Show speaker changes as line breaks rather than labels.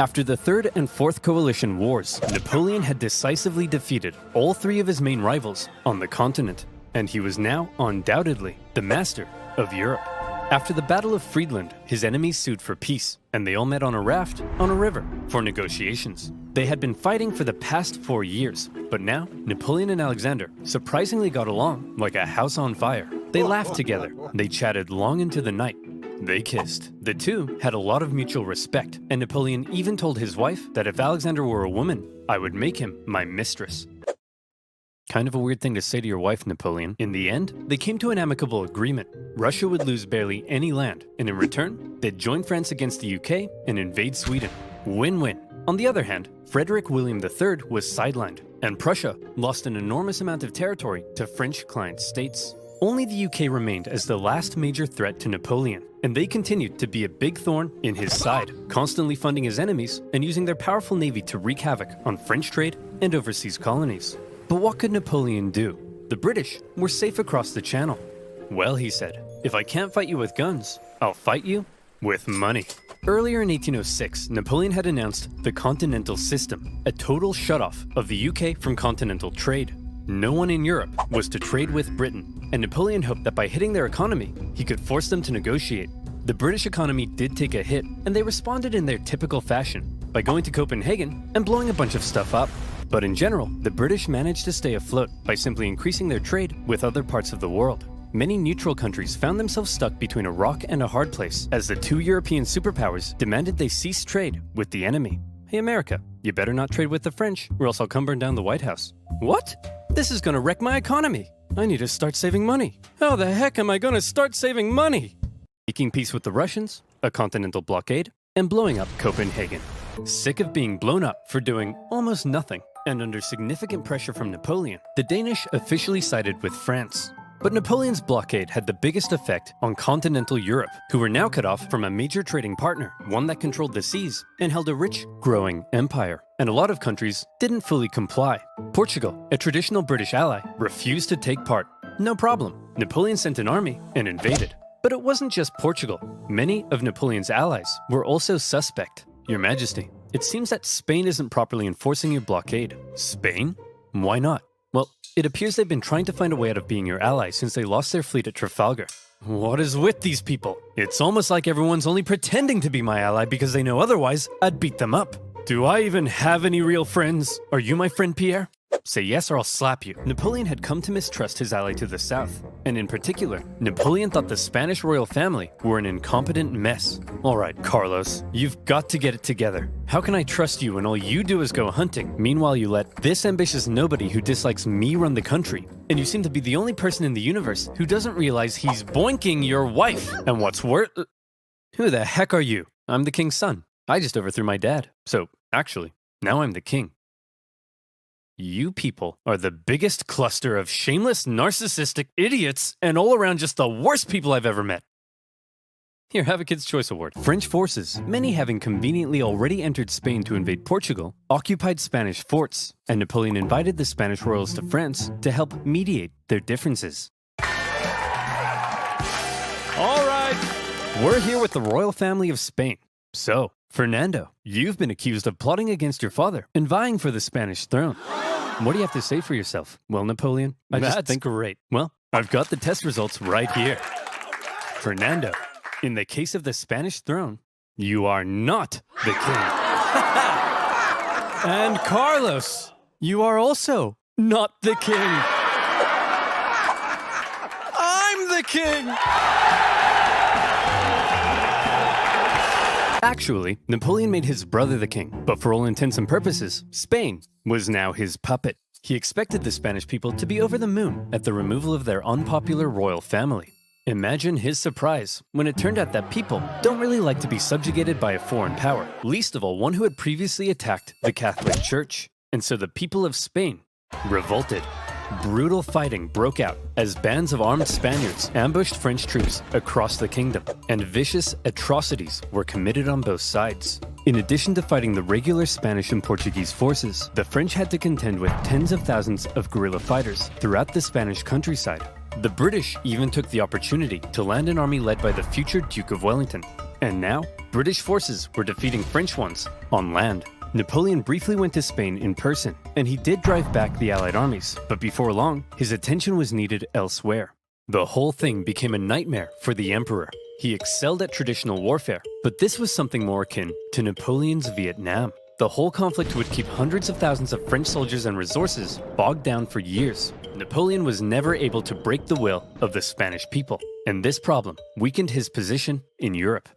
After the Third and Fourth Coalition Wars, Napoleon had decisively defeated all three of his main rivals on the continent, and he was now undoubtedly the master of Europe. After the Battle of Friedland, his enemies sued for peace, and they all met on a raft on a river for negotiations. They had been fighting for the past 4 years, but now Napoleon and Alexander surprisingly got along like a house on fire. They laughed together, they chatted long into the night. They kissed. The two had a lot of mutual respect, and Napoleon even told his wife that if Alexander were a woman, I would make him my mistress. Kind of a weird thing to say to your wife, Napoleon. In the end, they came to an amicable agreement. Russia would lose barely any land, and in return, they'd join France against the UK and invade Sweden. Win-win. On the other hand, Frederick William III was sidelined, and Prussia lost an enormous amount of territory to French client states. Only the UK remained as the last major threat to Napoleon, and they continued to be a big thorn in his side, constantly funding his enemies and using their powerful navy to wreak havoc on French trade and overseas colonies. But what could Napoleon do? The British were safe across the channel. Well, he said, if I can't fight you with guns, I'll fight you with money. Earlier in 1806, Napoleon had announced the Continental System, a total shutoff of the UK from continental trade. No one in Europe was to trade with Britain, and Napoleon hoped that by hitting their economy, he could force them to negotiate. The British economy did take a hit, and they responded in their typical fashion, by going to Copenhagen and blowing a bunch of stuff up. But in general, the British managed to stay afloat by simply increasing their trade with other parts of the world. Many neutral countries found themselves stuck between a rock and a hard place, as the two European superpowers demanded they cease trade with the enemy. Hey America, you better not trade with the French, or else I'll come burn down the White House. What? This is gonna wreck my economy. I need to start saving money. How the heck am I gonna start saving money? Making peace with the Russians, a continental blockade, and blowing up Copenhagen. Sick of being blown up for doing almost nothing, and under significant pressure from Napoleon, the Danish officially sided with France. But Napoleon's blockade had the biggest effect on continental Europe, who were now cut off from a major trading partner, one that controlled the seas and held a rich, growing empire. And a lot of countries didn't fully comply. Portugal, a traditional British ally, refused to take part. No problem. Napoleon sent an army and invaded. But it wasn't just Portugal. Many of Napoleon's allies were also suspect. Your Majesty, it seems that Spain isn't properly enforcing your blockade. Spain? Why not? Well, it appears they've been trying to find a way out of being your ally since they lost their fleet at Trafalgar. What is with these people? It's almost like everyone's only pretending to be my ally because they know otherwise I'd beat them up. Do I even have any real friends? Are you my friend, Pierre? Say yes or I'll slap you. Napoleon had come to mistrust his ally to the south, and in particular, Napoleon thought the Spanish royal family were an incompetent mess. All right, Carlos, you've got to get it together. How can I trust you when all you do is go hunting? Meanwhile, you let this ambitious nobody who dislikes me run the country, and you seem to be the only person in the universe who doesn't realize he's boinking your wife. And what's worse, who the heck are you? I'm the king's son. I just overthrew my dad. So, actually, now I'm the king. You people are the biggest cluster of shameless, narcissistic idiots and all around just the worst people I've ever met. Here, have a Kid's Choice Award. French forces, many having conveniently already entered Spain to invade Portugal, occupied Spanish forts, and Napoleon invited the Spanish royals to France to help mediate their differences. All right, we're here with the royal family of Spain. So, Fernando, you've been accused of plotting against your father and vying for the Spanish throne. What do you have to say for yourself? Well, Napoleon, I just think great. Well, I've got the test results right here. Fernando, in the case of the Spanish throne, you are not the king. And Carlos, you are also not the king. I'm the king! Actually, Napoleon made his brother the king, but for all intents and purposes, Spain was now his puppet. He expected the Spanish people to be over the moon at the removal of their unpopular royal family. Imagine his surprise when it turned out that people don't really like to be subjugated by a foreign power, least of all one who had previously attacked the Catholic Church. And so the people of Spain revolted. Brutal fighting broke out as bands of armed Spaniards ambushed French troops across the kingdom, and vicious atrocities were committed on both sides. In addition to fighting the regular Spanish and Portuguese forces, the French had to contend with tens of thousands of guerrilla fighters throughout the Spanish countryside. The British even took the opportunity to land an army led by the future Duke of Wellington. And now, British forces were defeating French ones on land. Napoleon briefly went to Spain in person, and he did drive back the Allied armies, but before long, his attention was needed elsewhere. The whole thing became a nightmare for the emperor. He excelled at traditional warfare, but this was something more akin to Napoleon's Vietnam. The whole conflict would keep hundreds of thousands of French soldiers and resources bogged down for years. Napoleon was never able to break the will of the Spanish people, and this problem weakened his position in Europe.